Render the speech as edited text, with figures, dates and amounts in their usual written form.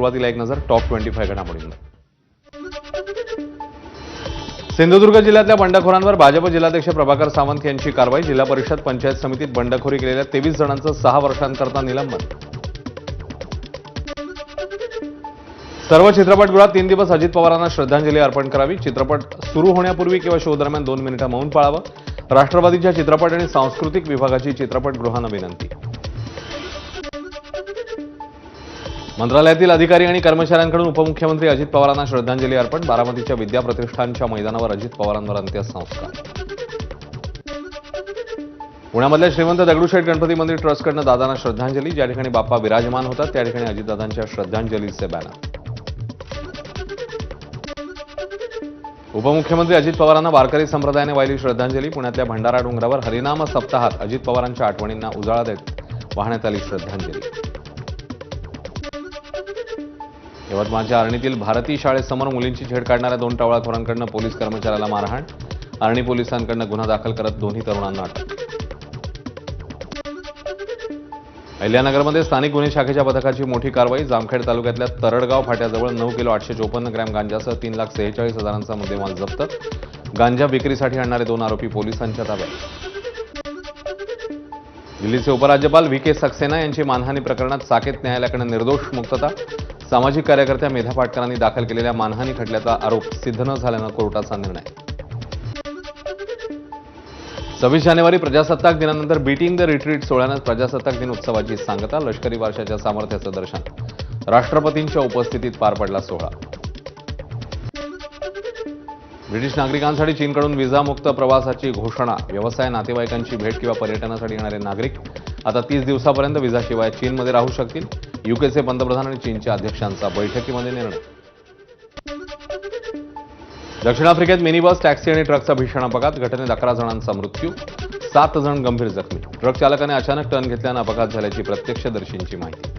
सुरुवातीला एक नजर टॉप 25 घडामोडींवर। सिंधुदुर्ग जिल्ह्यातल्या बंडखोरांवर भाजप जिल्हाध्यक्ष प्रभाकर सावंत यांची कारवाई। जिल्हा परिषद पंचायत समितीत बंडखोरी केलेल्या 23 जणांचं 6 वर्षांकरता निलंबन। सर्व चित्रपटगृहात 3 दिवस अजित पवारांना श्रद्धांजली अर्पण करावी। चित्रपट सुरू होण्यापूर्वी किंवा शो दरम्यान 2 मिनिटं मौन पाळावं। राष्ट्रवादीच्या चित्रपट आणि सांस्कृतिक विभागाची चित्रपटगृहांना विनंती। मंत्रालयातील अधिकारी आणि कर्मचाऱ्यांकडून उपमुख्यमंत्री अजित पवारांना श्रद्धांजली अर्पण। बारामतीच्या विद्या प्रतिष्ठानच्या मैदानावर अजित पवारांवर अंत्यसंस्कार। पुण्यामधल्या श्रीमंत दगडूशेठ गणपती मंदिर ट्रस्टकडनं दादांना श्रद्धांजली। ज्या ठिकाणी बाप्पा विराजमान होतात त्या ठिकाणी अजितदादांच्या श्रद्धांजलीचे बॅनर। उपमुख्यमंत्री अजित पवारांना वारकरी संप्रदायाने वाहिली श्रद्धांजली। पुण्यातल्या भंडारा डोंगरावर हरिनाम सप्ताहात अजित पवारांच्या आठवणींना उजाळा देत वाहण्यात आली श्रद्धांजली। यवतमाळच्या आर्णीतील भारती शाळेसमोर मुलींची छेड काढणाऱ्या 2 टवाळखोरांकडून पोलीस कर्मचाऱ्याला मारहाण। आर्णी पोलिसांकडून गुन्हा दाखल करत दोन्ही तरुणांना अटक। अहिल्यानगरमध्ये स्थानिक गुन्हे शाखेच्या पथकाची मोठी कारवाई। जामखेड तालुक्यातल्या तरडगाव फाट्याजवळ 9 किलो 854 ग्रॅम गांजासह 3,46,000चा मुद्देमाल जप्त। गांजा विक्रीसाठी आणणारे 2 आरोपी पोलिसांच्या ताब्यात। दिल्लीचे उपराज्यपाल व्ही.के. सक्सेना यांची मानहानी प्रकरणात साकेत न्यायालयाकडे निर्दोष मुक्तता। सामाजिक कार्यकर्त्या मेधा पाटकरांनी दाखल केलेल्या मानहानी खटल्याचा आरोप सिद्ध न झाल्यानं कोर्टाचा निर्णय। 26 जानेवारी प्रजासत्ताक दिनानंतर बीटिंग द रिट्रीट सोहळ्यानं प्रजासत्ताक दिन उत्सवाची सांगता। लष्करी वारशाच्या सामर्थ्याचं दर्शन। राष्ट्रपतींच्या उपस्थितीत पार पडला सोहळा। ब्रिटिश नागरिकांसाठी चीनकडून व्हिसामुक्त प्रवासाची घोषणा। व्यवसाय, नातेवाईकांची भेट किंवा पर्यटनासाठी येणारे नागरिक आता 30 दिवसापर्यंत व्हिसाशिवाय चीनमध्ये राहू शकतील। यूकेचे पंतप्रधान आणि चीनच्या अध्यक्षांचा बैठकीमध्ये निर्णय। दक्षिण आफ्रिकेत मिनी बस, टॅक्सी आणि ट्रकचा भीषण अपघात। घटनेत 11 जणांचा मृत्यू, 7 जण गंभीर जखमी। ट्रक चालकाने अचानक टर्न घेतल्यानं अपघात झाल्याची प्रत्यक्षदर्शींची माहिती।